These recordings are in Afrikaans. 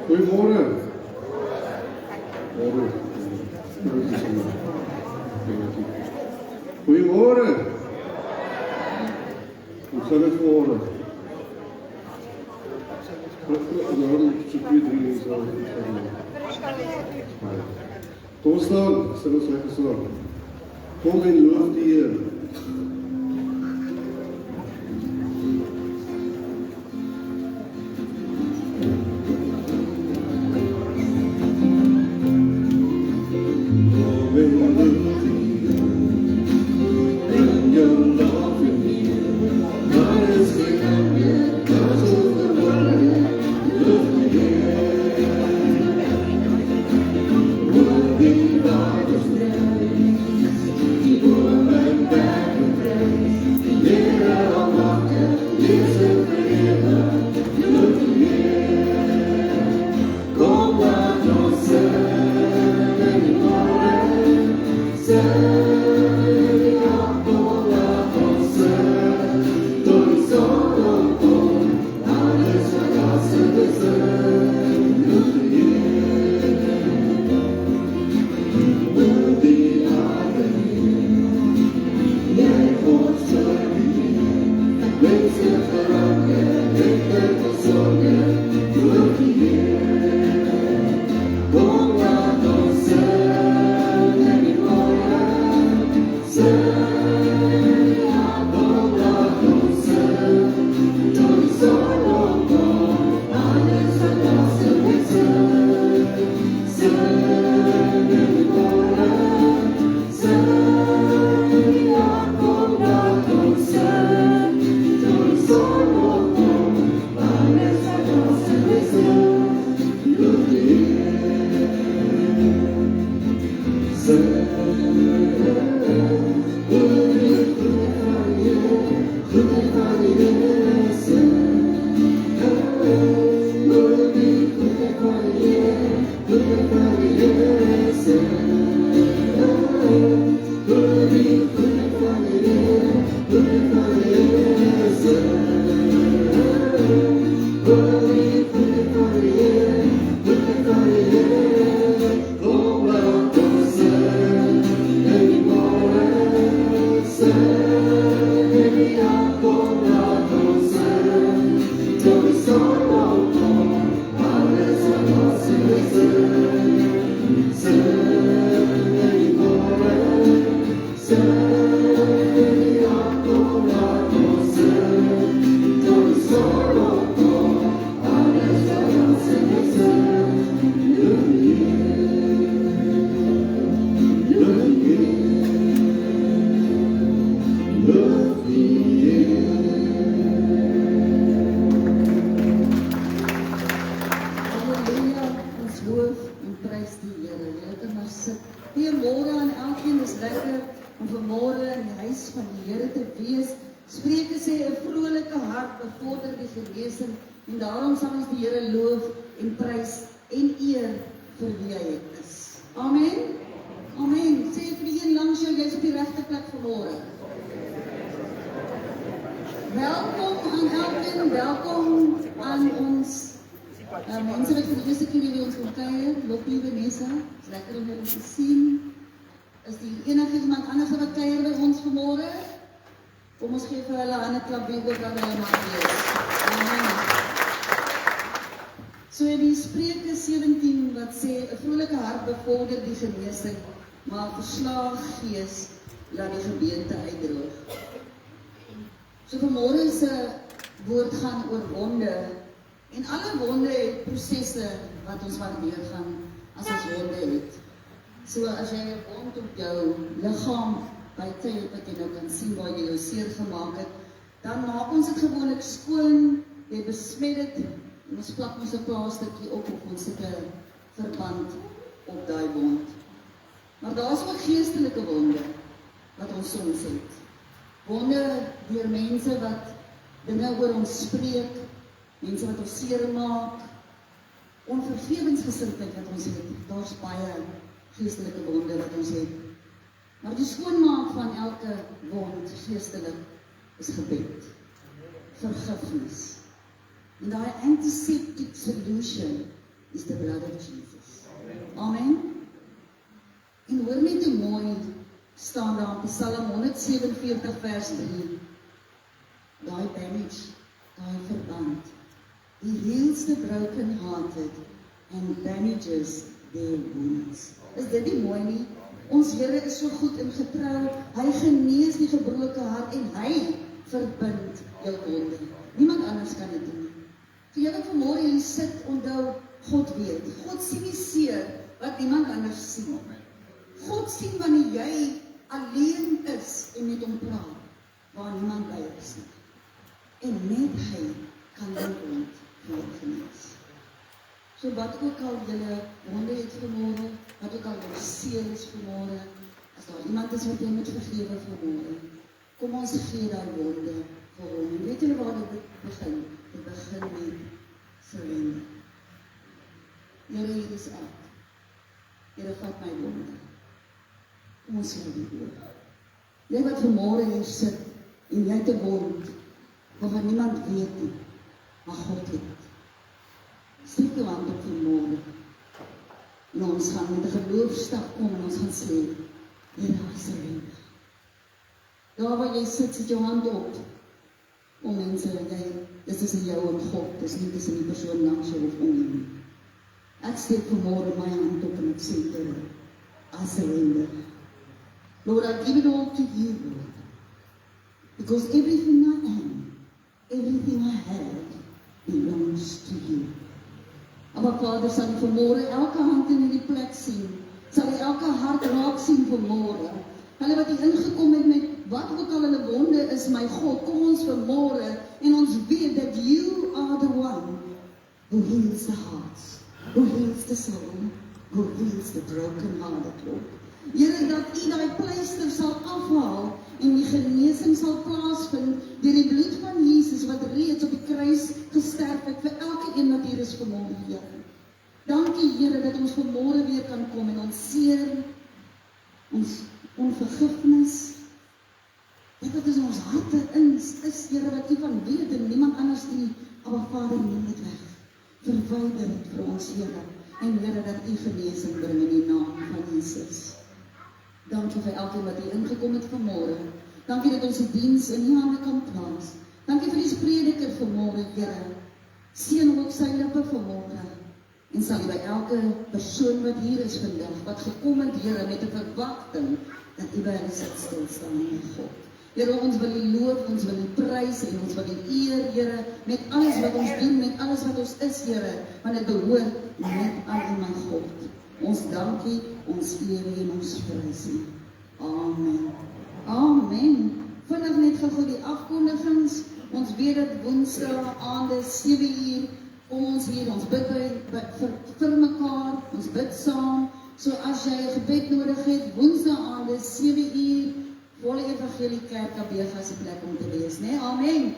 Goedemorgen. Goedemorgen. Hoe gaat het vanmorgen? Daarom so 2, 3 mense al Kom staan, stel ons lekker staan. Kom en loof die Heer. So as jy 'n wond op jou liggaam by tyd wat jy nou kan sien waar jy jou seer gemaak het, dan maak ons dit gewoonlik skoon, jy besmet dit en ons plak ons 'n plaastertjie op ons het 'n verband op daai wond. Maar daar's ook geestelike wonde wat ons soms het. Wonde deur mense wat dinge oor ons spreek, mense wat ons seer maak, onvergewensgesindheid wat ons het. Daar's baie geestelike wonde wat ons het. Maar die skoonmaak van elke wond geestelik is gebed, vergifnis. En daai antiseptic solution is the blood of Jesus. Amen. En hoor net hoe mooi staan daar in Psalm 147 vers 3. Daai bandage, daai verband. He heals the broken-hearted and bandages their wounds. Is dit nie mooi nie? Ons Here is so goed en getrou. Hy genees die gebroke hart en hy verbind jou wonde. Niemand anders kan dit doen nie. Vir julle vanmôre hier sit, onthou, God weet. God sien die seer wat niemand anders sien. God sien wanneer jy alleen is en met hom praat, waar niemand by is nie. En net hy kan jou wond genees. So wat ook al julle wonde het vanmôre, wat ook al jou seer is vanmôre, as daar iemand is wat jy moet vergewe vanmôre, kom ons gee daai wonde vir hom. En weet julle waar dit begin? Dit begin met surrender. Here, hier is ek. Here, vat my wonde. Kom ons sê dit oor. Jy wat vanmôre hier sit en jy het 'n wond, waarvan niemand weet nie, maar God weet. Steek jou hand op vanmôre. En ons gaan met 'n geloofstap kom en ons gaan sê, Here, I surrender. Daar waar jy sit, sit jou hand op. O mense, dit is in jou en God, dit is nie tussen die persoon langs jou of om jou. Ek steek vanmôre my hand op en ek sê, Here, I surrender. Lord, I give it all to you, Lord. Because everything I am, everything I have, belongs to you. Maar Vader, sal jy vanmôre elke hand in hierdie plek sien, sal jy elke hart raak sien vanmôre. Hulle wat hier ingekom het met wat ook al hulle wonde is, my God, kom ons vanmôre en ons weet dat you are the one who heals the hearts, who heals the soul, who heals the broken hearted, Lord. Here, dat U daai pleister sal afhaal en die genesing sal plaasvind deur die bloed van Jesus wat reeds op die kruis gesterf het vir elke een wat hier is vanmôre, Here. Dankie, Here, dat ons vanmôre weer kan kom en ons seer, ons onvergifnis, dit wat in ons harte is, Here, wat U van weet en niemand anders nie, maar Vader, neem dit weg. Verwyder dit vir ons, Here, en Here, dat U genesing bring in die naam van Jesus. Dankie vir elkeen wat hier ingekom het vanmôre. Dankie dat ons die diens in U hande kan plaas. Dankie vir die prediker vanmôre, Here. Seën ook sy lippe vanmôre. En sal U by elke persoon wat hier is vandag, wat gekom het, Here, met 'n verwagting, dat U by hulle sit stil staan, my God. Here, ons wil U loof, ons wil U prys en ons wil U eer, Here, met alles wat ons doen, met alles wat ons is, Here, want dit behoort net aan U, my God. Ons dank U, ons eer U en ons prys U. Amen. Amen. Vinnig net gou die afkondigings. Ons weet dat Woensdae aande 7:00 kom ons hier, ons bid vir mekaar, ons bid saam. So as jy 'n gebed nodig het, Woensdae aande 7:00, Volle Evangelie Kerk Abega se plek om te wees, né? Amen.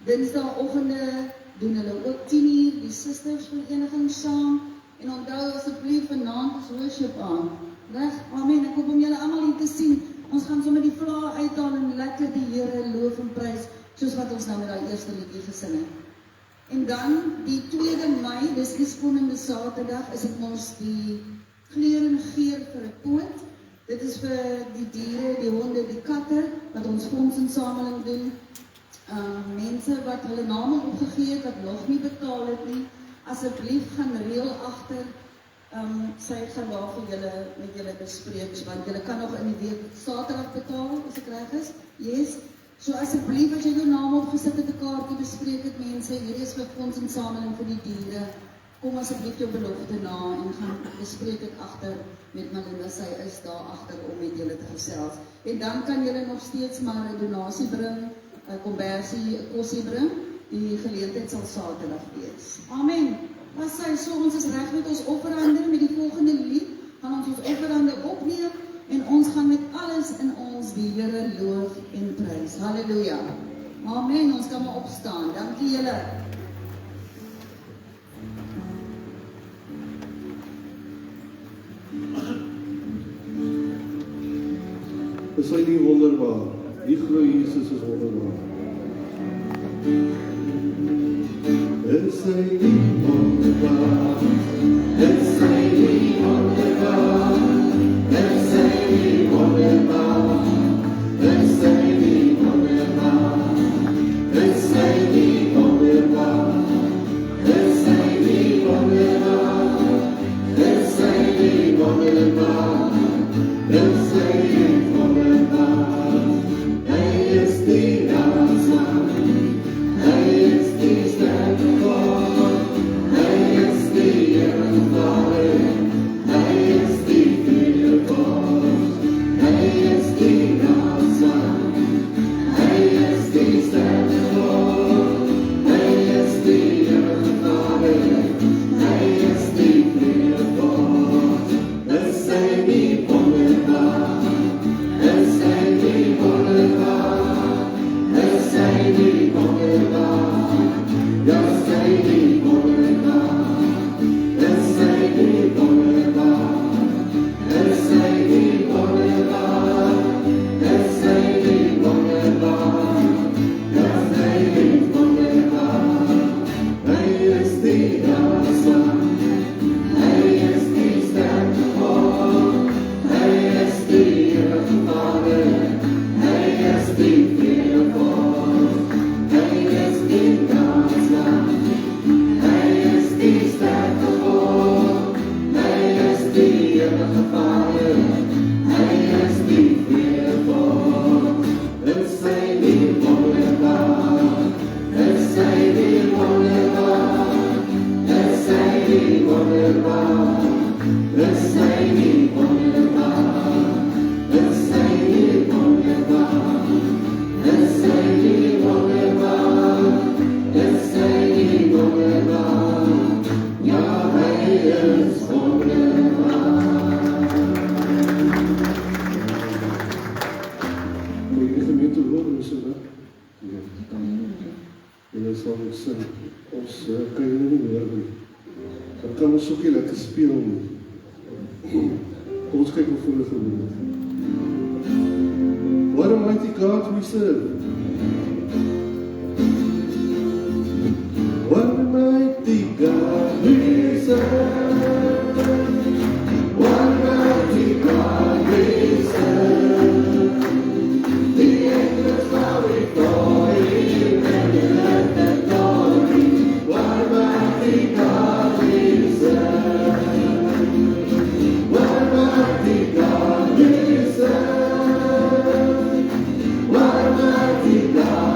Dinsdagoggende doen hulle ook 10:00 die Sistersvereniging saam. En onthou asseblief vanaand ons worship aan. Reg? Amen. Ek hoop om julle almal hier te sien. Ons gaan sommer die vlae uithaal en lekker die Here loof en prys, soos wat ons nou met daai eerste liedjie gesing het. En dan die 2de Mei, dis die komende Saterdag, is dit mos die kleur en geur vir 'n poot. Dit is vir die diere, die honde, die katte, wat ons fondsinsameling doen. Mense wat hulle name opgegee het, wat nog nie betaal het nie, asseblief gaan reël agter. Sy gaan daar vir julle met julle bespreek, want julle kan nog in die week Saterdag betaal, as ek reg is. Yes. So asseblief, as jy jou naam opgesit het, 'n kaartjie bespreek het mense, hierdie is vir fondsinsameling vir die diere. Kom asseblief jou belofte na en gaan bespreek dit agter met Melinda, sy is daar agter om met julle te gesels. En dan kan julle nog steeds maar 'n donasie bring, 'n kombersie, 'n kosie bring. Die geleentheid sal Saterdag wees. Amen. Was sy, so ons is reg met ons offerhande, met die volgende lied gaan ons offerhande opneem en ons gaan met alles in ons die Here loof en prys. Halleluja. Amen. Ons kan maar opstaan. Dankie julle. Is hy nie wonderbaar? Wie glo Jesus is wonderbaar? Is hy nie wonderbaar? Is hy nie wonderbaar? Is hy nie wonderbaar? Is hy nie wonderbaar? Is hy nie wonderbaar? Is hy nie wonderbaar? Is hy nie wonderbaar? Is hy nie wonderbaar? Hy is die Nazaret. Hy is die sterke God. Hy is die ewige Vader. Hy is die vrede God. Hy is die Nazaret. Hy is die sterke God. Hy is die ewige Vader. Hy is die vrede God. Is hy nie wonderbaar? Is hy nie wonderbaar? Is hy nie wonderbaar? Ja, is hy nie wonderbaar? Is hy nie wonderbaar? Is hy nie wonderbaar? Is hy nie wonderbaar? Ja, is hy nie wonderbaar? Hy is die Nazaret. Hy is die sterke God. Hy is die ewige Vader. Hy is die vrede God. Hy is die Nazaret. Hy is die sterke God. Hy is die ewige Vader. Hy is die vrede God. Is hy nie wonderbaar? Is hy nie wonderbaar? Is hy nie wonderbaar? Is hy nie wonderbaar? Is hy nie wonderbaar? Is hy nie wonderbaar? Is hy nie wonderbaar? Ja, hy is wonderbaar. Moet jy die gemeente hoor, is dit, hè? Ja. En dan sal ons sing. Ons kan jy nie hoor nie. Dan kan ons ook nie lekker speel nie. Kom ons kyk hoe voel die gemeente. What a mighty God we serve. What a mighty God we serve. What a mighty God we serve. The angels bow before him and the earth adore him. What a mighty God we serve. What a mighty God we serve. What a mighty God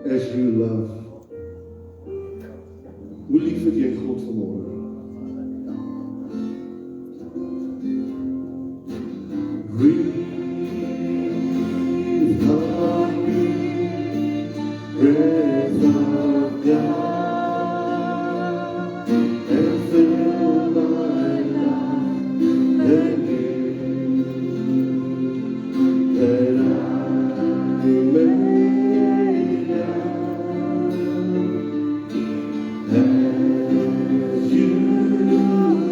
as you love. Hoe lief het jy God vanmorgen? Breathe on me, breath of God, and fill my life anew, that I may as you love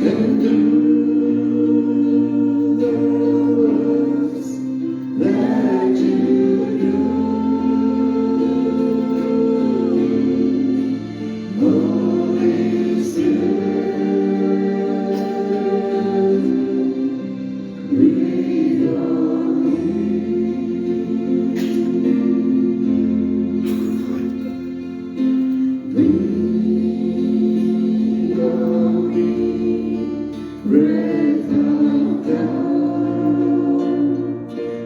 and do the works that you do. Holy Spirit, breathe on me. Breathe on me, breath of God,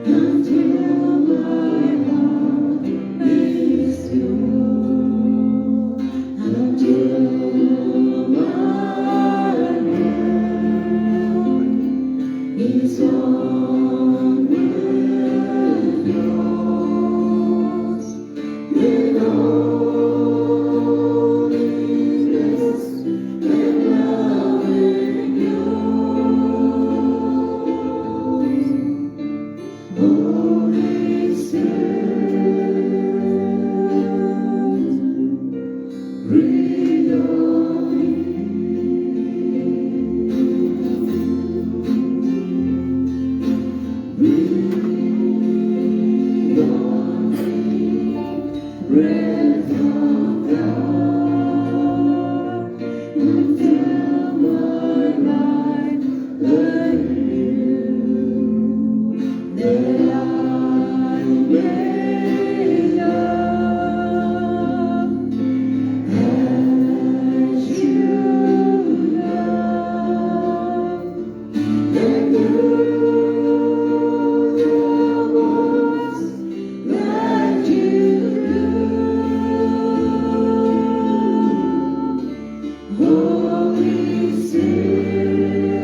until my heart is pure, until my mind is one with yours. Then holiness and love in yours. Holy Spirit, breathe on me. Breathe on me, breath of God, until my life anew, that I may love as you love, and do the works that you do. Holy Spirit,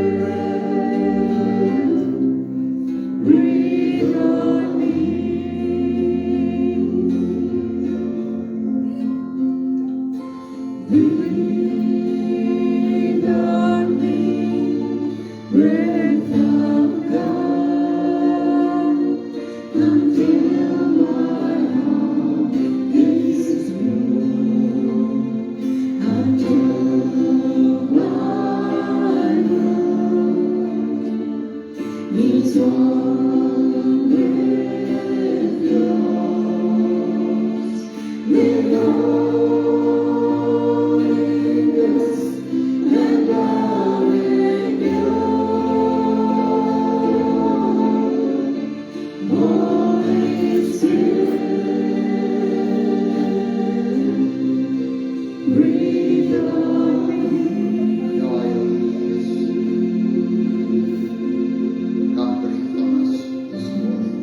breathe on me. Breathe on me, breath of God, until my heart is pure, until my mind is one with yours. With holiness and love in yours. Holy Spirit, breathe on me. Ja, Here, come breathe on us this morning.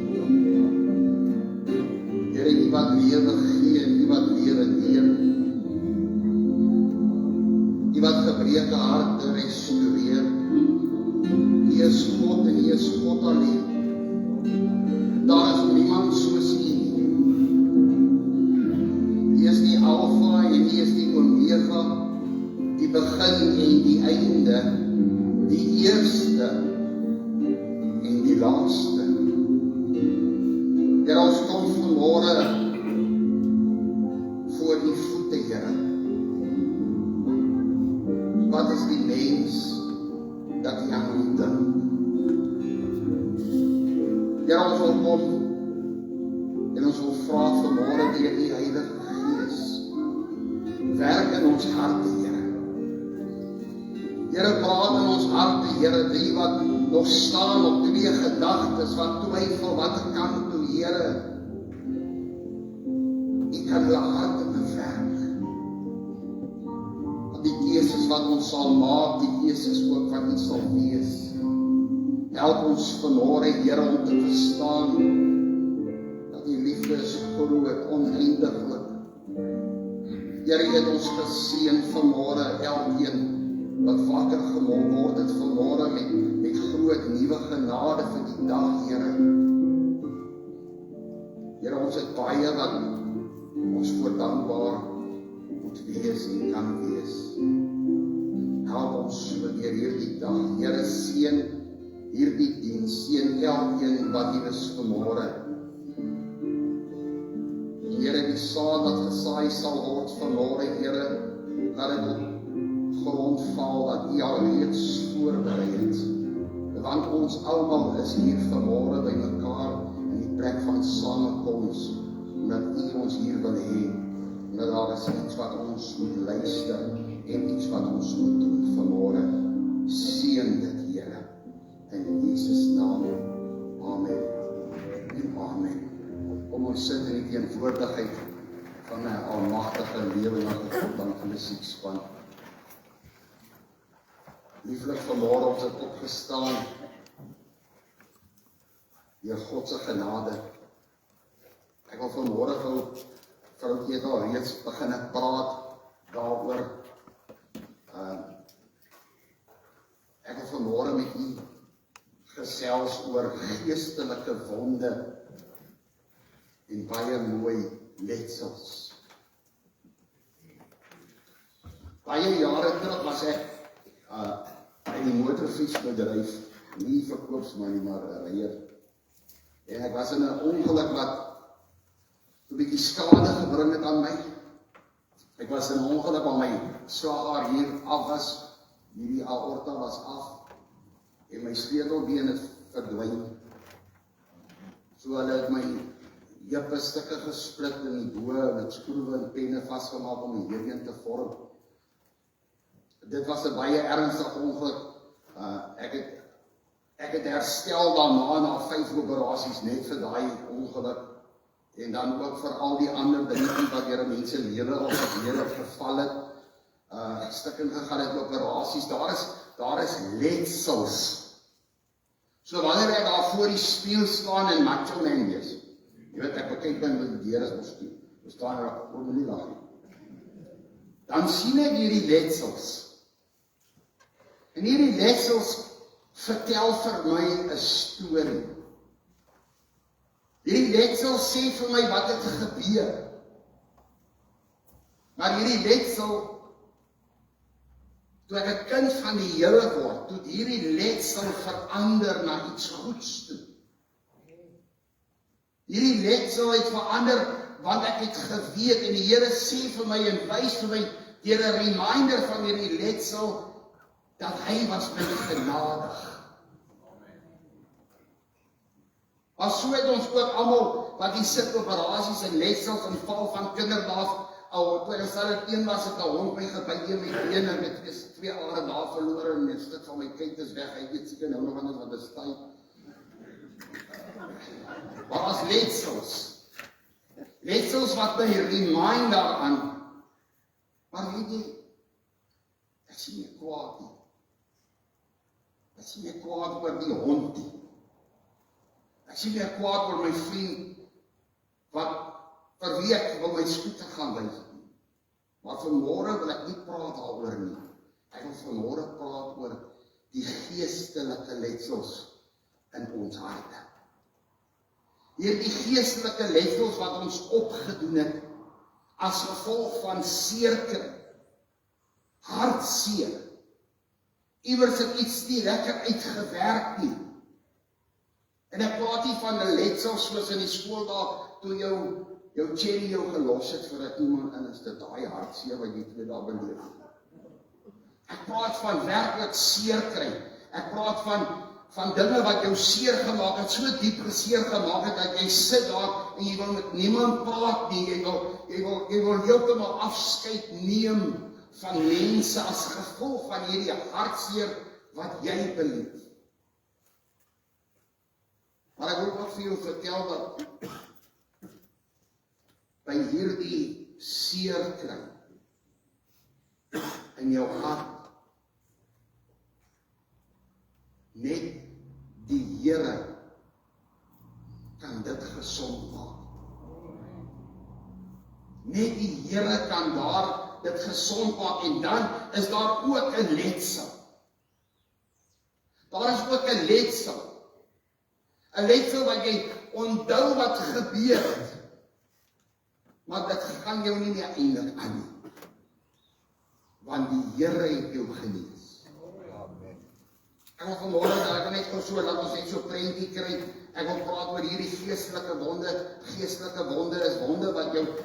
Here, U wat lewe gee en U wat lewe neem. U wat gebreeke harte restoreer. U is God en U is God alleen. Daar is niemand soos U nie. U is die Alpha en U is die Omega, die begin en die einde, die eerste en die laaste. Here, ons kom vanmôre voor U voete, Here. Wat is die mens dat U aan hom dink? Here, ons wil kom en ons wil vra vanmôre deur U Heilige Gees, werk in ons harte, Here. Here, praat in ons harte, Here, die wat nog staan op twee gedagtes, wat twyfel, wat kan toe, Here. U kan hulle harte bewerk. Die keuses wat ons sal maak, die keuses ook wat U sal wees. Help ons vanmôre, Here, om te verstaan Here het ons geseën vanmôre, elkeen wat wakker gemaak word het vanmôre met groot nuwe genade vir die dag, Here. Here, ons het baie wat ons voor dankbaar moet wees en kan wees. Help ons so deur hierdie dag. Here, seën hierdie diens, seën elkeen wat hier is vanmôre. Here, die saad wat gesaai sal word vanmôre, Here, laat dit op grond val wat U alreeds voorberei het. Want ons almal is hier vanmôre by mekaar in die plek van samekoms, omdat U ons hier wil hê, omdat daar is iets wat ons moet luister en iets wat ons moet doen vanmôre. Seën dit, Here, in Jesus naam. Amen en amen. Kom ons sit in die teenwoordigheid van 'n almagtige lewendige God dan van die musiekspan. Lieflik vanmôre ons het opgestaan deur God se genade. Ek wil vanmôre vir julle al reeds begin praat daaroor. Ek wil vanmôre met u gesels oor geestelike wonde en baie mooi letsels. Baie jare terug was ek in die motorfietsbedryf, nie verkoopsman nie, maar 'n ryer. En ek was in 'n ongeluk wat 'n bietjie skade gebring het aan my. Ek was in 'n ongeluk waar my slagaar hier af was, hierdie aorta was af, en my sleutelbeen het verdwyn. So hulle het my heupe stukke gesplit in die bo, met skroewe en penne vasgemaak om die heup te vorm. Dit was 'n baie ernstige ongeluk. Ek het herstel daarna na 5 operasies net vir daai ongeluk. En dan ook vir al die ander dinge wat deur mense lewe al gebeur het, geval het, stukken gegaan het, operasies. Daar is letsels. So wanneer ek daar voor die spieël staan en macho man wees, jy weet, ek bekyk dan met die deur is ons toe, staan er op nie lag nie. Dan sien ek hierdie letsels. En hierdie letsels vertel vir my 'n storie. Hierdie letsels sê vir my wat het gebeur. Maar hierdie letsel, toe ek 'n kind van die Here word, toe hierdie letsel verander na iets goeds toe. Hierdie letsel het verander, want ek het geweet, en die Here sê vir my en wys vir my, deur 'n reminder van hierdie letsel, dat hy was met genadig. Maar so het ons ook almal, wat die sit operasies en letsels en val van kinderdae, toe ek sal het een was, het 'n hond my gebyt in my been, en dit is 2 are daar verloor, en 'n stuk van my kyk is weg, hy weet seker nou nog anders wat is tyd. Maar as letsels wat my remind daaraan, maar weet jy, ek sien nie kwaad nie. Ek sien nie kwaad oor die hond nie. Ek sien nie kwaad oor my vriend, wat vir wie ek wil my skoete gaan wys nie. Maar vanmôre wil ek nie praat daaroor nie. Ek wil vanmôre praat oor die geestelike letsels in ons harte. Hierdie geestelike letsels wat ons opgedoen het, as gevolg van seerkry, hartseer. Iewers het iets nie lekker uitgewerk nie. En ek praat nie van 'n letsel soos in die skool daar, toe jou cherry jou gelos het vir 'n iemand, en is dit daai hartseer wat jy twee daar beleef. Ek praat van werklik seer kry. Ek praat van dinge wat jou seer gemaak het, so diep geseer gemaak het, dat jy sit daar en jy wil met niemand praat nie, jy wil heeltemal afskeid neem van mense as gevolg van hierdie hartseer wat jy beleef. Maar ek wil ook vir jou vertel dat by hierdie seer kry in jou hart, net die Here kan dit gesond maak. Net die Here kan daar dit gesond maak en dan is daar ook 'n letsel. Daar is ook 'n letsel. 'n Letsel wat jy onthou wat gebeur het. Maar dit gaan jou nie meer eindig aan nie. Want die Here het jou genees. Ek wil vanmôre, ek wil net gou so, laat ons net so 'n prentjie kry. Ek wil praat oor hierdie geestelike wonde. Geestelike wonde is wonde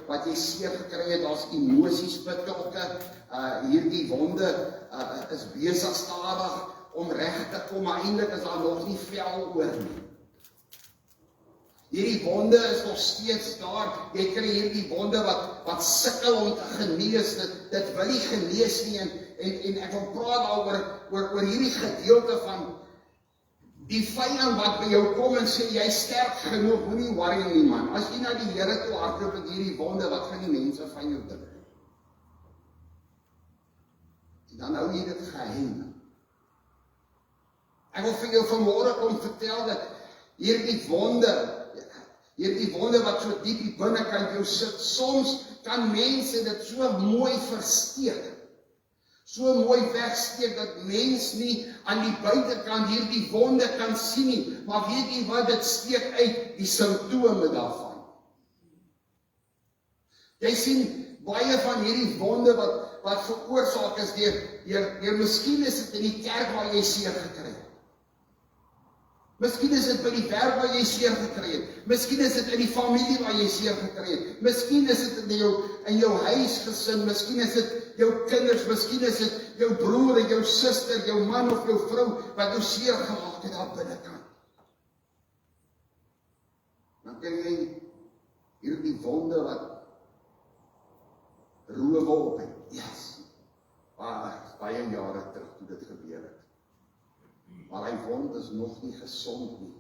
wat jy seer gekry het, daar's emosies betrokke. Hierdie wonde is besig stadig om reg te kom, maar eintlik is daar nog nie vel oor nie. Hierdie wonde is nog steeds daar. Jy kry hierdie wonde wat sukkel om te genees. Dit wil nie genees nie en ek wil praat oor hierdie gedeelte van die vyand wat by jou kom en sê jy sterk genoeg, moenie worry nie man. As jy na die Here toe hardloop met hierdie wonde, wat gaan die mense van jou dink? En dan hou jy dit geheim. Ek wil vir jou vanmôre kom vertel dat hierdie wonde wat so diep hier binnekant jou sit, soms kan mense dit so mooi versteek. So mooi wegsteek dat mens nie aan die buitekant hierdie wonde kan sien nie. Maar weet jy wat, dit steek uit die simptome daarvan. Jy sien baie van hierdie wonde wat veroorsaak is deur miskien is dit in die kerk waar jy seer gekry het. Miskien is dit by die werk waar jy seer gekry het. Miskien is dit in die familie waar jy seer gekry het. Miskien is dit in jou huisgesin. Miskien is dit jou kinders. Miskien is dit jou broer en jou suster, jou man of jou vrou wat jou seer gemaak het daar binnekant. Dan kry jy hierdie wonde wat rowe op het. Yes. Baie jare terug toe dit gebeur het. Maar hy wond is nog nie gesond nie.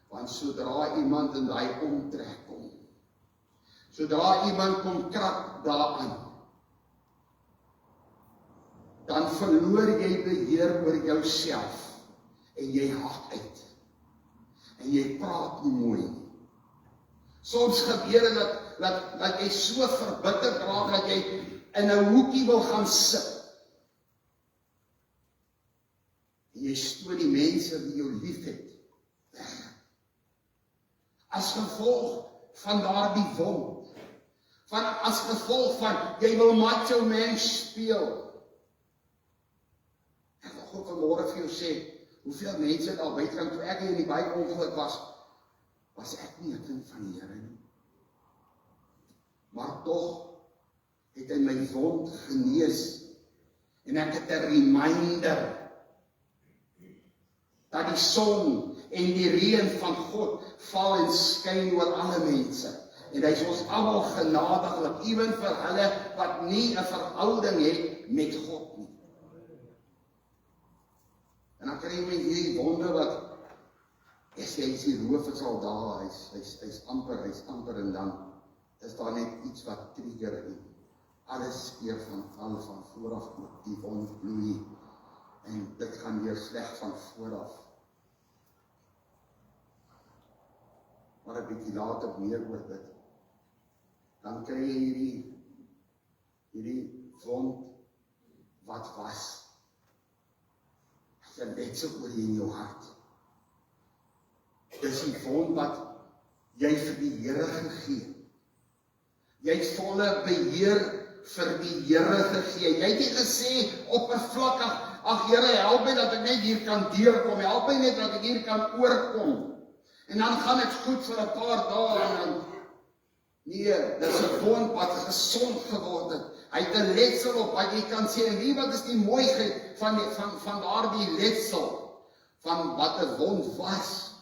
Want sodra iemand in daai omtrek kom, sodra iemand kom krap daaraan, dan verloor jy beheer oor jouself en jy hak uit. En jy praat nie mooi nie. Soms gebeur dit dat jy so verbitterd raak dat jy in 'n hoekie wil gaan sit. Jy stoot die mense wie jou lief het weg. As gevolg van daardie wond. As gevolg van jy wil macho man speel. Ek wil God vanmôre vir jou sê, hoeveel mense daar buitekant toe ek in die Bybelongeluk was ek nie 'n kind van die Here nie. Maar tog het hy my wond genees en ek het 'n reminder dat die son en die reën van God val en skyn oor alle mense. En hy is ons almal genadiglik, ewen vir hulle wat nie 'n verhouding het met God nie. En dan kry jy hierdie wonde wat jy is die roof is al daar, hy's amper en dan is daar net iets wat trigger en alles keer van vooraf op die wond bloei. En dit gaan weer sleg van vooraf. Maar 'n bietjie later meer oor dit. Dan kry jy hierdie wond wat was. Hy het net so oor in jou hart. Dis die wond wat jy vir die Here gegee het. Jy het volle beheer vir die Here gegee. Jy het nie gesê oppervlakkig, ag Here, help my dat ek net hier kan deurkom, help my net dat ek hier kan oorkom. En dan gaan dit goed vir 'n paar dae en dan nee, dis 'n wond wat gesond geword het. Hy het 'n letsel op wat jy kan sê, en wie wat is die mooiheid van daardie letsel van wat 'n wond was.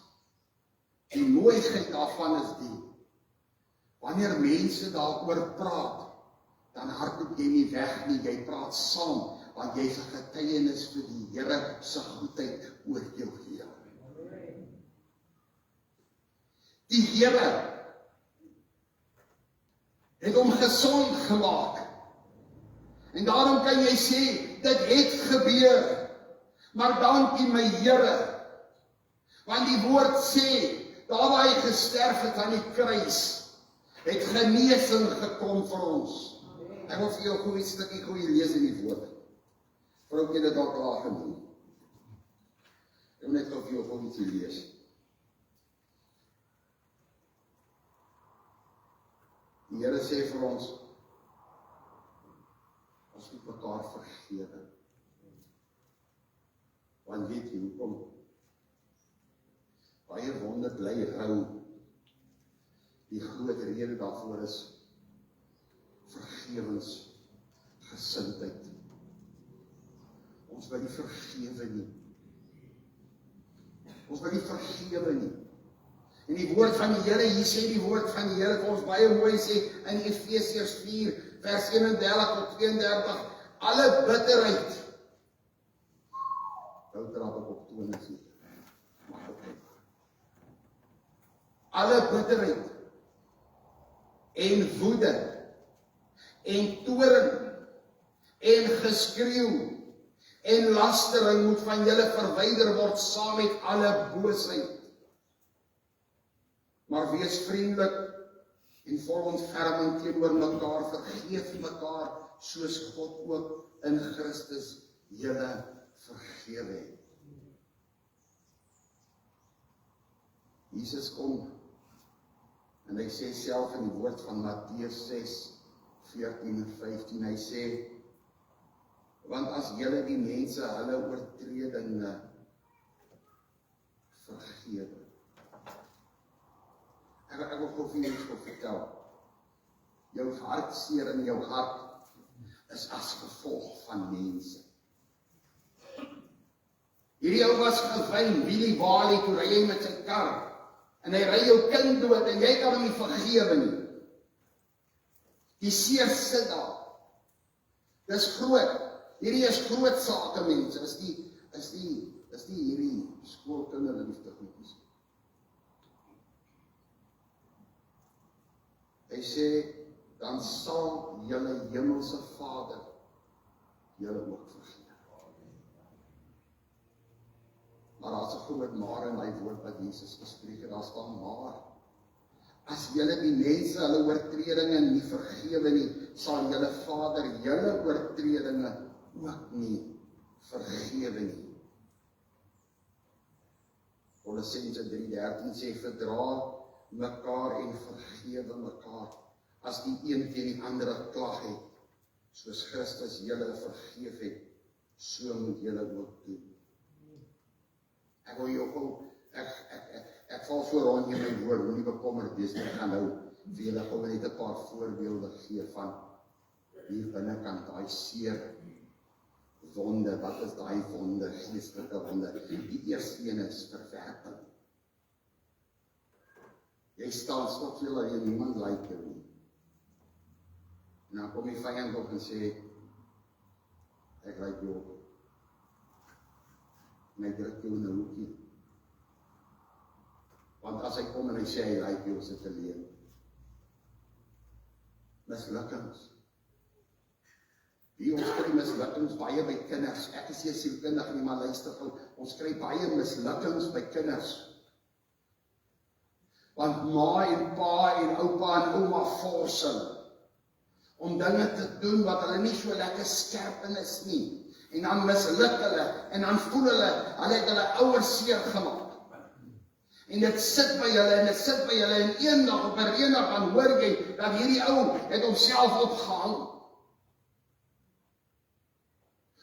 Die mooiheid daarvan is die wanneer mense daaroor praat, dan hardloop jy nie weg nie, jy praat saam, want jy is 'n getuienis vir die Here se goedheid oor jou lewe. Die Here het hom gesond gemaak. En daarom kan jy sê, dit het gebeur. Maar dankie my Here. Want die woord sê, daar waar hy gesterf het aan die kruis, het genesing gekom vir ons. Ek wil vir jou 'n goeie stukkie goeie lees in die woord. Vrou, jy dit dalk klaar gedoen. Ek wil net gou vir jou gou ietsie lees. Die Here sê vir ons moet mekaar vergewe. Want weet jy hoekom? Baie wonde bly rou. Die groot rede daarvoor is vergewensgesindheid. Ons wil nie vergewe nie. Ons wil nie vergewe nie. En die woord van die Here, hier sê die woord van die Here vir ons baie mooi sê in Efesiërs 4 vers 31 tot 32, alle bitterheid. Nou trap ek op tone sê. Alle bitterheid en woede en toorn en geskreeu en lastering moet van julle verwyder word saam met alle boosheid. Maar wees vriendelik en vol ontferming teenoor mekaar, vergeef mekaar soos God ook in Christus julle vergewe het. Jesus kom en hy sê self in die woord van Matteus 6:14 en 15, hy sê, want as julle die mense hulle oortredinge vergewe. Ek wil gou vir julle vertel. Jou hartseer in jou hart is as gevolg van mense. Hierdie ou was gewyn, Willie Wally, toe ry hy met sy kar, en hy ry jou kind dood, en jy kan hom nie vergewe nie. Die seer sit daar. Dis groot. Hierdie is groot sake, mense. Is die hierdie skoolkinderliefde goedjies. Hy sê, dan sal julle hemelse Vader julle ook vergewe. Maar daar's 'n groot maar in my woord wat Jesus gespreek het, daar staan maar. As julle die mense hulle oortredinge nie vergewe nie, sal julle Vader julle oortredinge ook nie vergewe nie. Kolossense 3:13 sê, verdra mekaar en vergewe mekaar, as die een teen die ander 'n klag het, soos Christus julle vergeef het, so moet julle ook doen. Ek wil jou gou, ek val so rond in my woord, moenie bekommerd wees, ek gaan nou vir julle gou net 'n paar voorbeelde gee van hier binnekant, daai seer wonde. Wat is daai wonde, geestelike wonde? Die eerste een is verwerping. Jy staan soveel dat jy niemand like jou nie. En dan kom die vyand op en sê, ek like jou op. En hy druk jou in 'n hoekie. Want as hy kom en hy sê, hy like jou, is dit verleen. Mislukkings. Ons kry mislukkings baie by kinders. Ek is nie sielkundig nie, maar luister gou, ons kry baie mislukkings by kinders. Want ma en pa en oupa en ouma force hulle om dinge te doen wat hulle nie so lekker skerp in is nie. En dan misluk hulle, en dan voel hulle het hulle ouers seer gemaak. En dit sit by hulle, en eendag op 'n reendag dan hoor jy, dat hierdie ou het homself opgehang.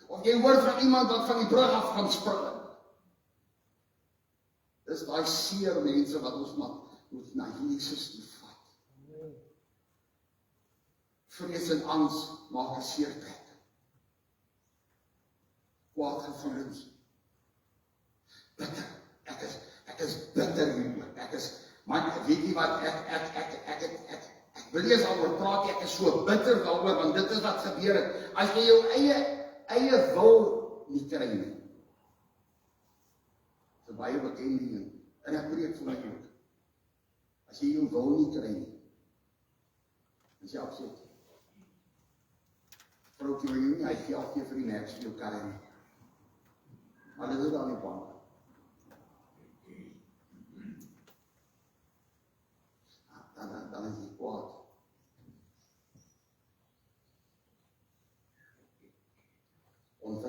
Of jy hoor van iemand wat van die brug af gaan spring. Dis daai seer mense wat ons moet na Jesus toe vat. Vrees en angs maak 'n seer plek. Kwaad gevoelens. Bitter. Ek is bitter hieroor. Maar weet jy wat, ek wil nie eens daaroor praat, ek is so bitter daaroor, want dit is wat gebeur het. As jy jou eie wil nie kry nie. Dit is baie bekend ding, en ek preek vir my ook. As jy jou wil nie kry nie, is jy opset. Vroukie wil jy nie, hy geld gee vir die merks vir jou karre nie. Maar dit is dan nie bank. Dan is jy kwaad.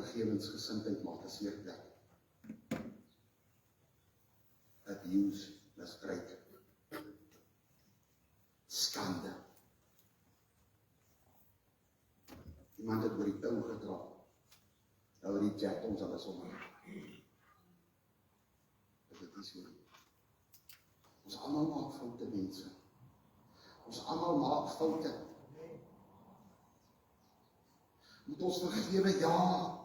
onvergewensgesindheid maak 'n seer plek. Abuse, misbruik, skande. Iemand het oor die tou gedra. Nou die chat ons alles sommer. Dit is so. Ons almal maak foute, mense. Ons almal maak foute. Moet ons vergewe? Ja.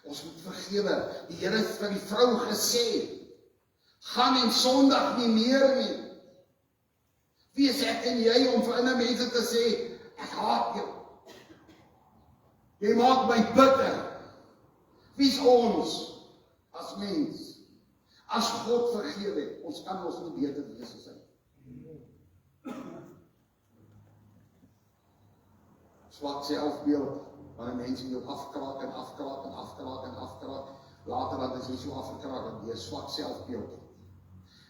Ons moet vergewe. Die Here het vir die vrou gesê, gaan en sondig nie meer nie. Wie is ek en jy om vir ander mense te sê, ek haat jou. Jy maak my bitter. Wie is ons as mens? As God vergewe, ons kan ons nie beter wees as hy. Swak selfbeeld, wanneer mense jou afkraak en afkraak en afkraak en afkraak, later dat as jy so afgekraak dat jy 'n swak selfbeeld het.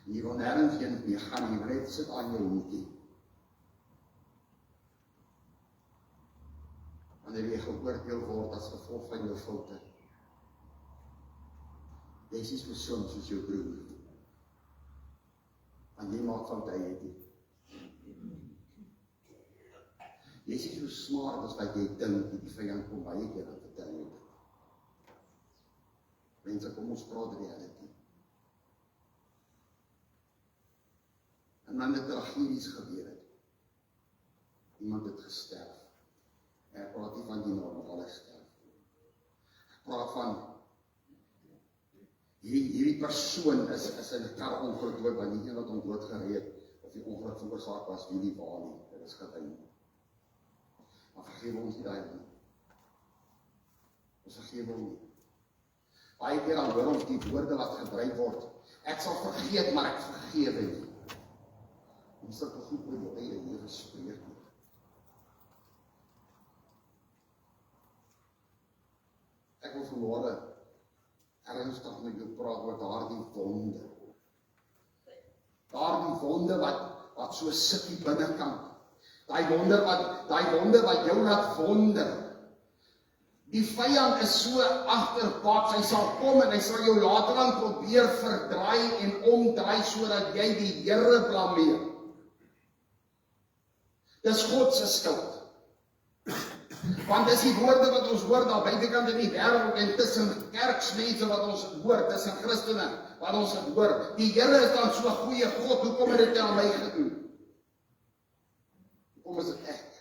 En jy wil nêrens heen mee gaan, jy wil net sit aan jou hoekie. Wanneer jy geoordeel word as gevolg van jou foute. Jy is nie so slim soos jou broer. Want jy maak foute, hy het nie. Jy is nie so smart as wat jy dink, die vyand kom baie keer aan vertel jou. Mense, kom ons praat reality. En dan het tragedies gebeur het. Iemand het gesterf. En ek praat nie van die normale sterf. Ek praat van hierdie persoon is in 'n kar ongeluk dood, want die een wat hom dood gereed, of die ongeluk veroorsaak was, wie nie waar nie. Dit is geheim. Maar vergewe ons nie daai nie. Ons vergewe hom nie. Baie keer dan hoor ons die woorde wat gebruik word. Ek sal vergeet, maar ek vergewe nie. Ons sal goed oor jou eie lewe spreek nie. Ek wil vanmôre ernstig met jou praat oor daardie wonde. Daardie wonde wat so sit die binnekant. Daai wonde wat jou laat wonder. Die vyand is so agterpad, hy sal kom en hy sal jou later aan probeer verdraai en omdraai sodat jy die Here blameer. Dis God se skuld. Want dis die woorde wat ons hoor daar buitekant in die wêreld en tussen kerksmense wat ons hoor, tussen Christene wat ons hoor. Die Here is dan so 'n goeie God, hoekom het dit aan my gedoen? Hoekom is dit ek?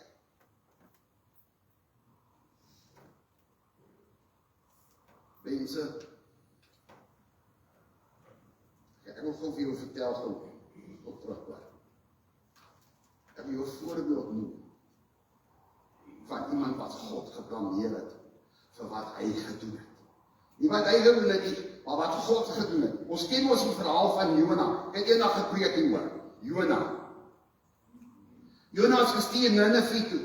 Mense, ek wil gou vir jou vertel gou op terugkom. Ek wil jou 'n voorbeeld noem van iemand wat God geblameer het vir wat hy gedoen het. Nie wat hy gedoen het nie, maar wat God gedoen het. Ons ken ons die verhaal van Jona. Ek het eendag gepreek hieroor. Jona is gestuur Ninive toe.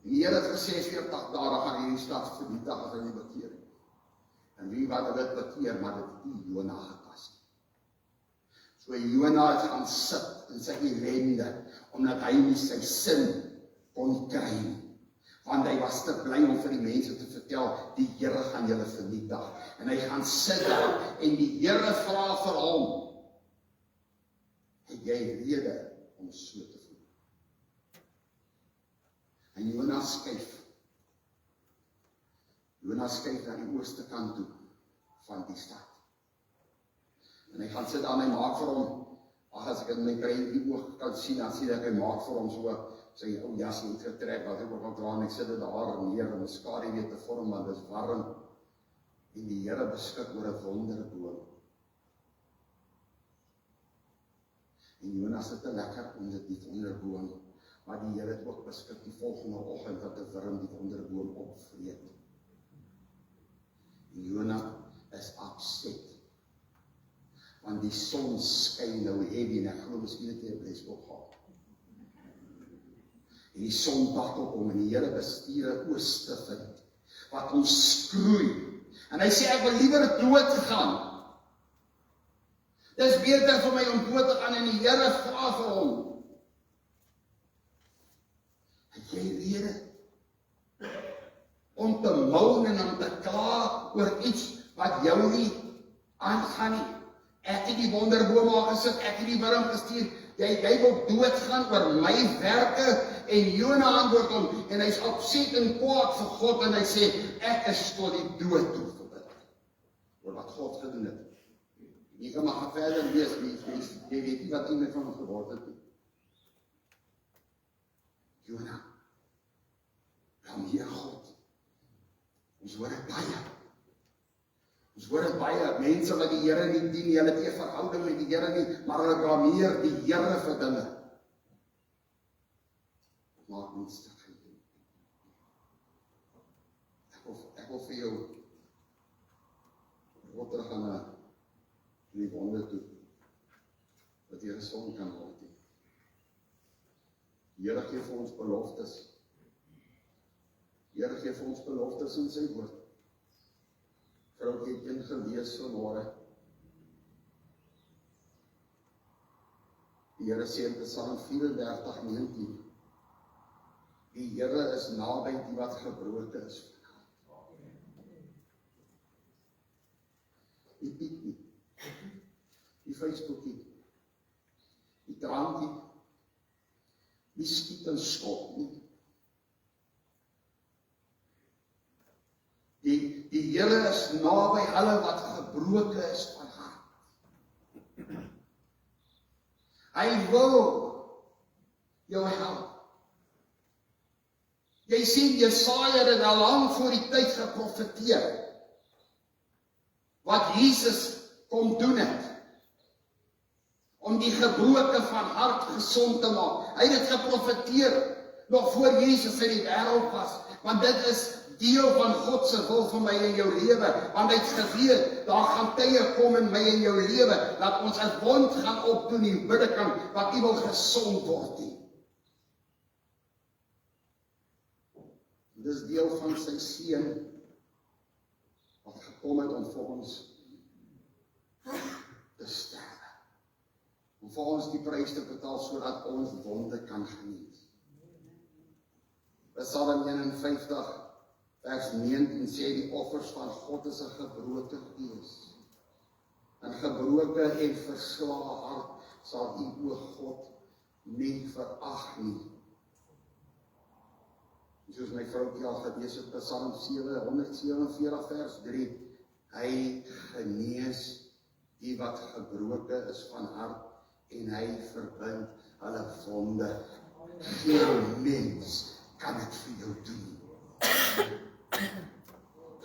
Die Here het gesê 40 dae gaan hierdie stad vernietig as hy nie bekeer nie. En wie wat dit bekeer, maar dit het nie Jona gepas nie. So Jona het gaan sit in sy ellende, omdat hy nie sy sin kon kry nie. Want hy was te bly om vir die mense te vertel, die Here gaan julle vernietig. En hy gaan sit daar, en die Here vra vir hom, het jy rede om so te voel? En Jona skuif na die ooste kant toe van die stad. En hy gaan sit aan, hy maak vir hom, as ek in my brein die oog kan sien, dan sien ek, hy maak vir hom so, sy ou jas uitgetrek, wat ek ook al dra, en ek sit dit daar neer, om 'n skaduwee te vorm, want dit is warm, en die Here beskik oor 'n wonderboom. En Jona sit te lekker onder die wonderboom, maar die Here het ook beskik die volgende oggend, dat 'n wurm die wonderboom opvreet. En Jona is upset, want die son skyn nou heavy, en ek glo miskien het hy 'n bleskop gehad. En die son bak op hom, en die Here bestuur 'n ooste wind, wat hom skroei. En hy sê, ek wil liewer dood gaan. Dis beter vir my om dood te gaan, en die Here vra vir hom, het jy rede om te moan en om te kla oor iets wat jou nie aangaan nie. Ek het die wonderbome al gesit, ek het die wurm gestuur, jy wil doodgaan oor my werke, en Jona antwoord hom, en hy's opset en kwaad vir God, en hy sê, ek is tot die dood toe verbid, oor wat God gedoen het. Jy kan maar verder lees, jy weet nie wat jy met van hom geword het nie. Jona, blameer God. Ons hoor het baie. Ons hoor het baie, mense wat die Here nie dien, hulle het nie 'n verhouding met die Here nie, maar hulle blameer die Here vir dinge. Maak nie stuk nie. Ek wil vir jou wat terug gaan na die wonde toe, dat jy gesond kan word. Die Here gee vir ons beloftes. Die Here gee vir ons beloftes in sy woord. Vrou, ek het een gelees vanmôre. Die Here sê in Psalm 34:19, die Here is naby die wat gebroken is. Die piek nie, die Facebook nie, die drank nie, die skiet en skop nie. Die Here is naby hulle wat gebroken is van hart. Hy wil jou help. Jy sien, Jesaja het al lang voor die tyd geprofeteer wat Jesus kom doen het, om die gebroken van hart gesond te maak. Hy het dit geprofeteer nog voor Jesus in die wêreld was, want dit is deel van God se wil vir my en jou lewe, want hy het geweet, daar gaan tye kom in my en jou lewe, dat ons 'n wond gaan opdoen in binnekant, wat nie wil gesond word nie. Dit is deel van sy seun, wat gekom het om vir ons te sterwe, om vir ons die prys te betaal, sodat ons wonde kan geniet. Psalm 51 vers 19 sê, die offers van God is 'n gebroken gees. 'n gebroken en verslae hart sal U, o God, nie verag nie. Soos my vroukie al gelees het, Psalm 147 vers 3, hy genees die wat gebroken is van hart, en hy verbind hulle wonde. Geen mens kan dit vir jou doen.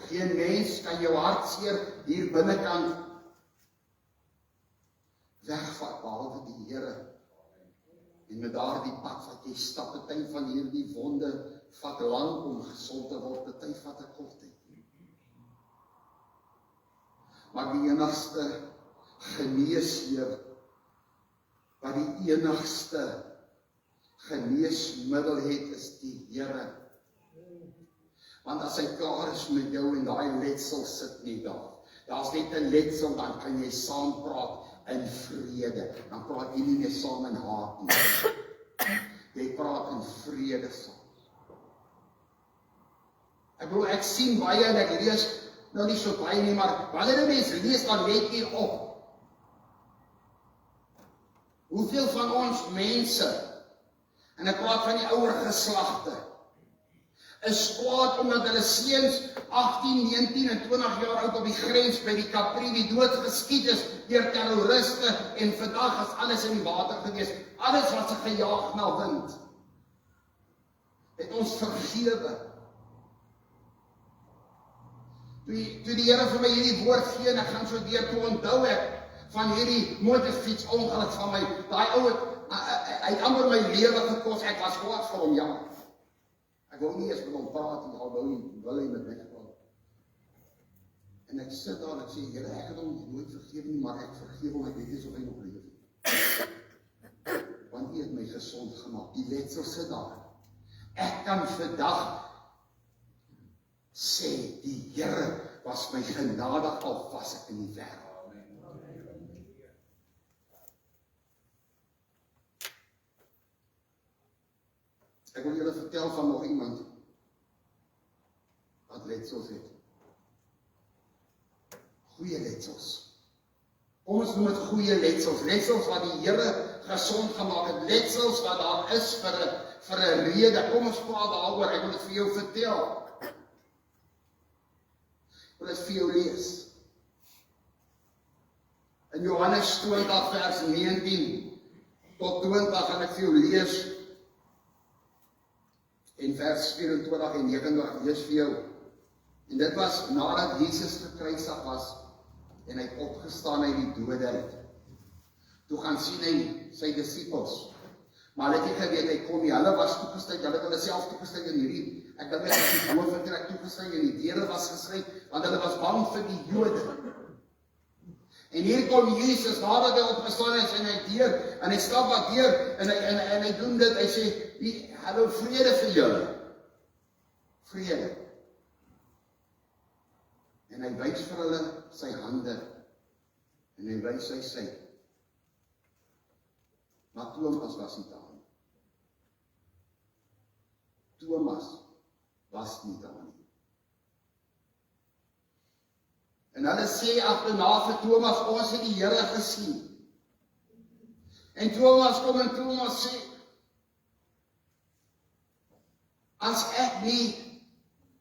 Geen mens kan jou hartseer hier binnekant wegvat, behalwe die Here. En met daardie pad wat jy stap, party van hierdie wonde vat lang om gesond te word, party vat 'n kort tyd. Maar die enigste geneesheer, wat die enigste geneesmiddel het, is die Here. Want as hy klaar is met jou en daai letsel sit nie daar. Daar's net 'n letsel, dan kan jy saam praat in vrede. Dan praat jy nie meer saam in haat nie. Jy praat in vrede saam. Ek bedoel, ek sien baie en ek lees nou nie so baie nie, maar wanneer 'n mens lees, dan let jy op. Hoeveel van ons mense, en ek praat van die ouer geslagte, is kwaad omdat hulle seuns 18, 19 en 20 jaar oud op die grens by die Caprivi doodgeskiet is deur terroriste, en vandag is alles in die water gewees. Alles was gejaag na wind. Het ons vergewe. Toe die Here vir my hierdie woord gee, en ek gaan so deur, toe onthou ek van hierdie motorfiets ongeluk van my. Daai ou hy het amper my lewe gekos, ek was kwaad vir hom, ja. Ek wou nie eens met hom praat nie, al wil hy met my praat. En ek sit daar en ek sê, Here, ek het hom nooit vergewe nie, maar ek vergewe hom, ek weet nie of hy nog leef. Want U het my gesond gemaak, die letsel sit daar. Ek kan vandag sê, die Here was my genadig, al was ek in die wêreld. Ek wil julle vertel van nog iemand letsels het. Goeie letsels. Kom ons noem dit goeie letsels. Letsels wat die Here gesond gemaak het. Letsels wat daar is vir 'n rede. Kom ons praat daaroor. Ek wil dit vir jou vertel. Ek wil dit vir jou lees. In Johannes 20 vers 19 tot 20 gaan ek vir jou lees. En vers 24 en 29 lees vir jou. En dit was nadat Jesus gekruisig was en hy opgestaan uit die dode uit. Toe gaan sien hy sy disippels. Maar hulle het nie geweet hy kom nie. Hulle was toegesluit, hulle het hulle self toegesluit in hierdie. Ek dink as die boventrek toegesluit en die deure was gesluit, want hulle was bang vir die Jode. En hier kom Jesus, nadat hy opgestaan is en hy deur, en hy stap wat deur, en hy doen dit, hy sê, hallo, vrede vir julle. Vrede. En hy wys vir hulle sy hande, en hy wys sy sy. Maar Thomas was nie daar nie. Thomas was nie daar nie. En hulle sê agterna vir Thomas, ons het die Here gesien. En Thomas kom en Thomas sê, as ek nie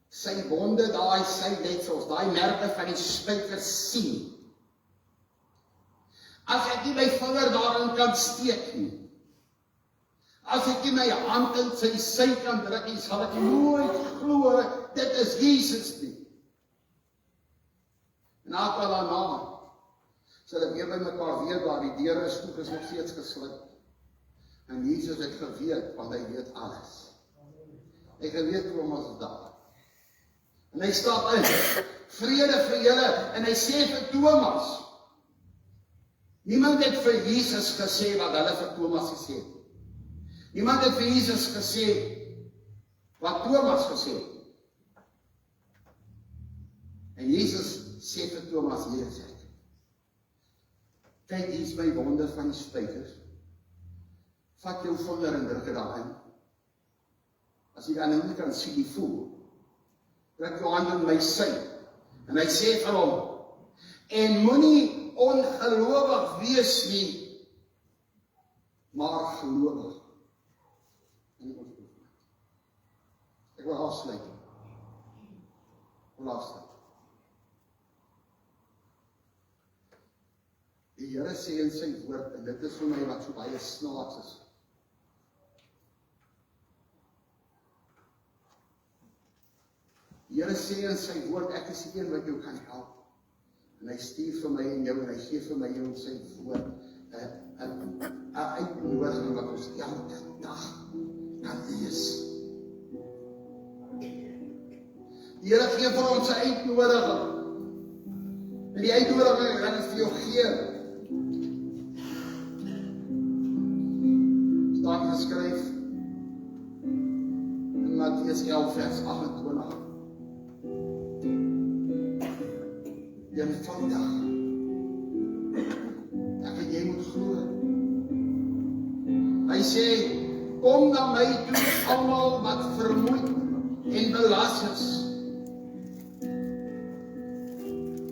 sy wonde, sy letsels, daai merke van die spykers sien, as ek nie my vinger daarin kan steek nie, as ek nie my hand in sy sy kan druk nie, sal ek nooit glo, dit is Jesus nie. En daarna, sal ek weer by mekaar weet waar die deure is toe, is nog steeds gesluit. En Jesus het geweet, want hy weet alles. Hy geweet Thomas is daar. En hy stap in, vrede vir julle, en hy sê vir Thomas, niemand het vir Jesus gesê wat hulle vir Thomas gesê het. Niemand het vir Jesus gesê wat Thomas gesê het. En Jesus sê vir Thomas, hier is ek. Kyk, hier is my wonde van die spykers. Vat jou vinger en druk dit daarin. As jy dan nie kan sien die voel, druk jou hand in my sy. En hy sê vir hom, en moenie ongelowig wees nie, maar gelowig. Ek wil afsluit. Die Here sê in sy woord, en dit is vir my wat so baie snaaks is. Die Here sê in sy woord, ek is die een wat jou kan help. En hy stuur vir my en jou, en hy gee vir my jou in sy woord, 'n uitnodiging wat ons elke dag kan lees. Die Here gee vir ons 'n uitnodiging. En die uitnodiging gaan ek vir jou gee. Staan geskryf in Matteus 11 vers 28. Eenvoudig. Ek en jy moet glo. Hy sê, kom na my toe almal wat vermoeid en belas is.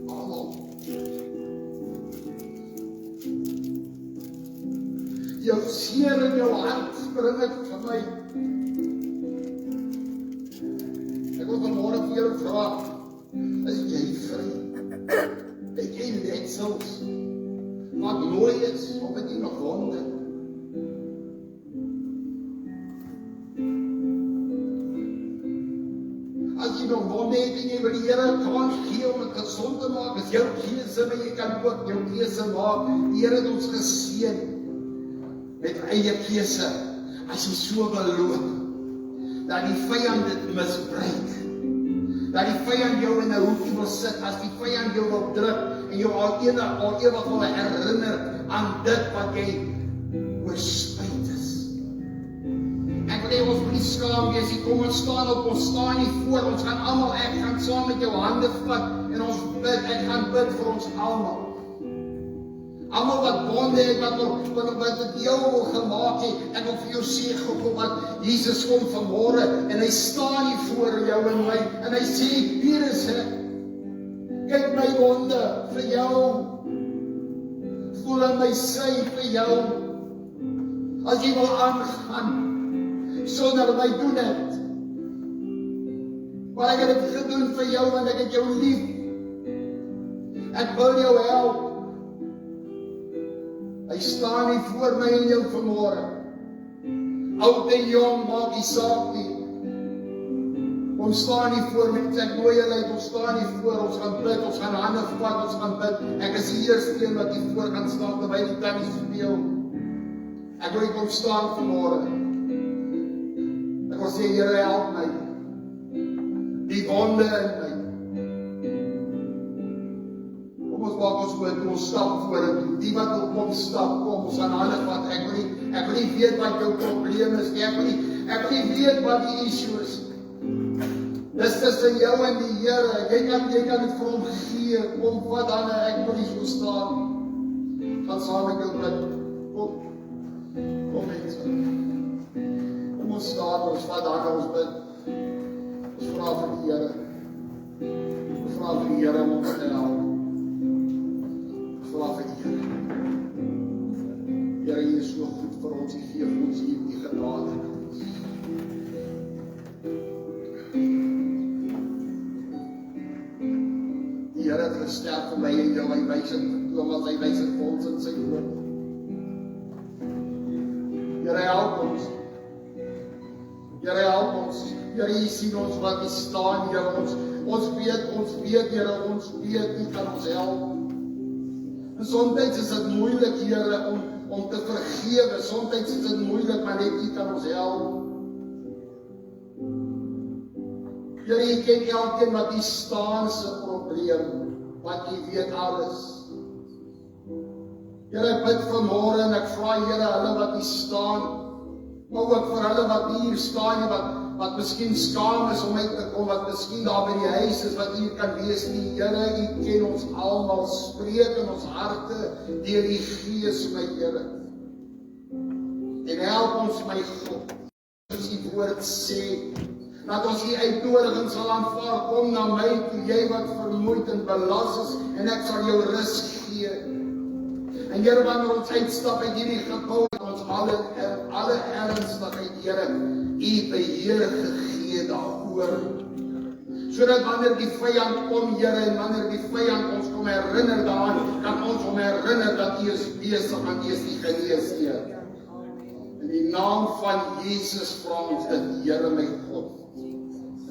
Almal. Jou seer in jou hart, bring dit vir my. Ek wil vanmôre vir jou vra, is jy vry? Het jy letsels wat mooi is, of het jy nog wonde? As jy nog wonde het en jy wil die Here kans gee om het gesond te maak, is jou keuse, maar jy kan ook jou keuse maak. Die Here het ons geseën met eie keuse. As jy so wil loop, dat die vyand dit misbruik, dat die vyand jou in 'n hoekie wil sit, as die vyand jou wil druk, en jou al ewig wil herinner aan dit wat jy oorspyt is. Ek wil hê ons moet nie skaam wees nie, kom ons staan op, ons staan nie voor, ons gaan almal, ek gaan saam met jou hande vat, en ons bid, ek gaan bid vir ons almal. Almal wat bonde het, wat het jou gemaak het, ek wil vir jou sê, God, wat Jesus kom vanmôre, en hy staan hier voor jou en my, en hy sê, hier is ek, kyk my wonde, vir jou, voel in my sy vir jou, as jy wil aangaan, sonder my doen het, maar ek het het gedoen vir jou, want ek het jou lief, ek wil jou help, hy staan hier voor my en jou vanmôre. Oud en jong, maak die saak nie. Ons staan hier voor met ek nooi julle uit, ons staan hier voor, ons gaan bid, ons gaan hande vat, ons gaan bid. Ek is die eerste een wat hier voor gaan staan terwyl die tannie speel. Ek wil kom staan vanmôre. Ek wil sê, Here, help my. Die wonde in my. Ons maak ons goed, ons stap voor en die wat wil kom stap, kom, ons gaan hande vat, ek wil nie weet wat jou probleem is, ek wil nie weet wat die issue is. Dis tussen jou en die Here, jy kan dit vir hom gee, kom vat hande, ek wil nie so staan. Gaan saam met jou bid, kom mense. Kom ons staan, ons vat hande, ons bid. Ons vra vir die Here. Ons vra vir die Here om ons te help. Vra vir die Here. Here, jy is so goed vir ons, jy gee ons hier die genade. Die Here het gesterk vir my en jou, hy wys het vir ons in sy woord. Here, help ons. Here, help ons. Here, jy sien ons wat hier staan, Here, ons weet, Here, ons weet, nie kan ons help. En soms is dit moeilik, Here, om te vergewe. Soms is dit moeilik, maar net U kan ons help. Here, U ken elkeen wat hier staan se probleem, want U weet alles. Here, ek bid vanmôre en ek vra, Here, hulle wat hier staan, maar ook vir hulle wat hier staan, wat miskien skaam is om uit te kom, wat miskien daar by die huis is, wat hier kan wees nie. Here, U ken ons almal, spreek in ons harte, deur die Gees, my Here. En help ons, my God, soos U woord sê, dat ons die uitnodiging sal aanvaar, kom na my toe, jy wat vermoeid en belas is, en ek sal jou rus gee. En Here, wanneer ons uitstap uit hierdie gebou, ons alle ernstigheid, Here, U beheer gegee daaroor. Sodat wanneer die vyand kom, Here, en wanneer die vyand ons kom herinner daaraan, kan ons hom herinner dat U is besig en U is die geneesheer. In die naam van Jesus vra ons dit, Here, my God.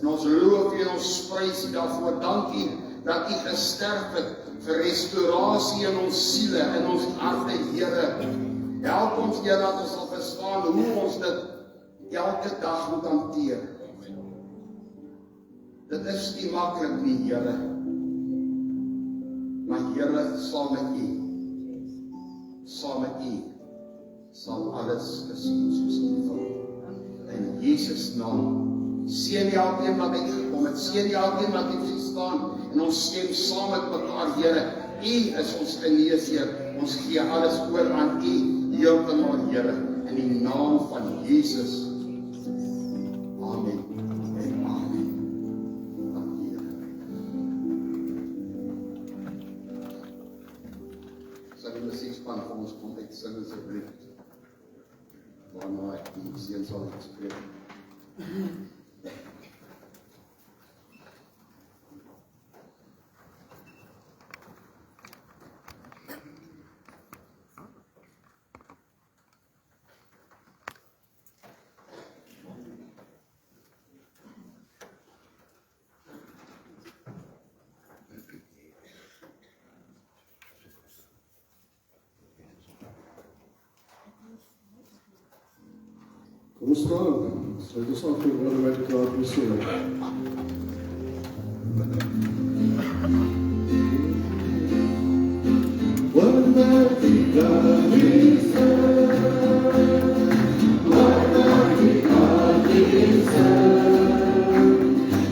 En ons loof U en ons prys U daarvoor. Dankie dat U gesterf het vir restaurasie in ons siele, in ons harte, Here. Help ons, Here, dat ons sal verstaan hoe ons dit elke dag moet hanteer. Dit is nie maklik nie, Here. Maar Here, saam met U sal alles geskied soos U wil. In Jesus naam. Seën elkeen wat uitgekom het, seën elkeen wat hier staan, en ons stem saam met mekaar, Here. U is ons geneesheer, ons gee alles oor aan U, heeltemal, Here, in die naam van Jesus. Amen en amen. Dankie, Here. Sal die musiekspan vir ons kom uitsing asseblief, waarna ek die seën sal uitspreek. Kom ons staan, sluit ons af en word met mekaar besig. What a mighty God we serve, what a mighty God we serve,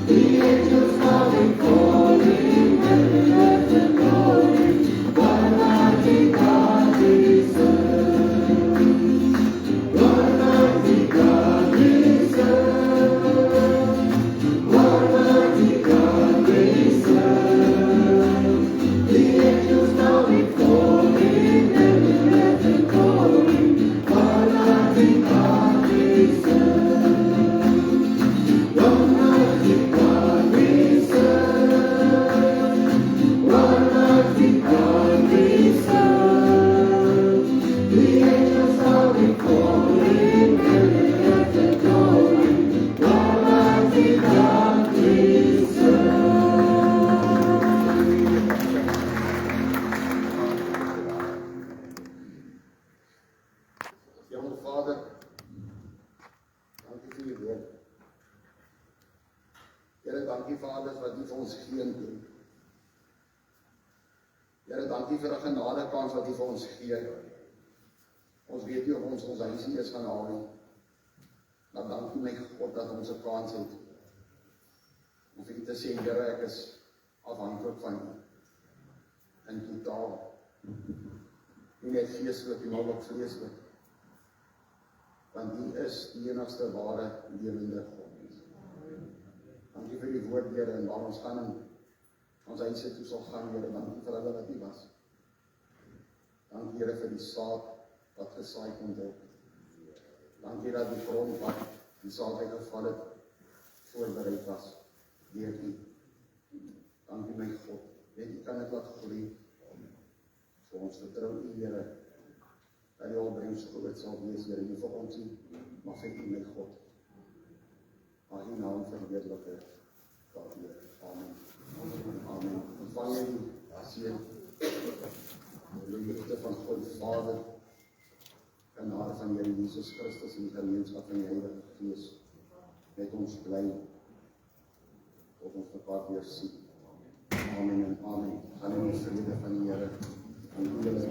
the angels falling, falling, heaven and glory, what a mighty God Hemel Vader, dankie vir die woord. Here, dankie Vader wat U vir ons geen doen. Here, dankie vir 'n genadekans wat U vir ons gee. Ons weet nie of ons huis nie is gaan haal nie. Maar dankie my God dat ons 'n kans het om vir U te sê, Here, ek is afhanklik van U. In totaal. Nie net geestelik, maar ook vleeslik. Want U is die enigste ware lewende God. Dankie vir die woord, Here, en waar ons gaan in ons huise toe sal gaan, Here, dankie vir hulle wat U was. Dankie, Here, vir die saad wat gesaai kon word. Dankie dat die grond wat die saad uitgeval het, voorbereid was deur U. Dankie my God, net U kan dit laat groei. So ons vertrou U, Here, dat die opbrengs groot sal wees, Here, nie vir ons nie, maar vir U, my God. Maar U naam verheerlik word. Amen. Amen. Ontvang jy die seën, die liefde van God die Vader, genade van Here Jesus Christus en die gemeenskap van die Heilige Gees met ons bly tot ons mekaar weer sien. Amen en amen. Gaan in die vrede van die Here. En julle.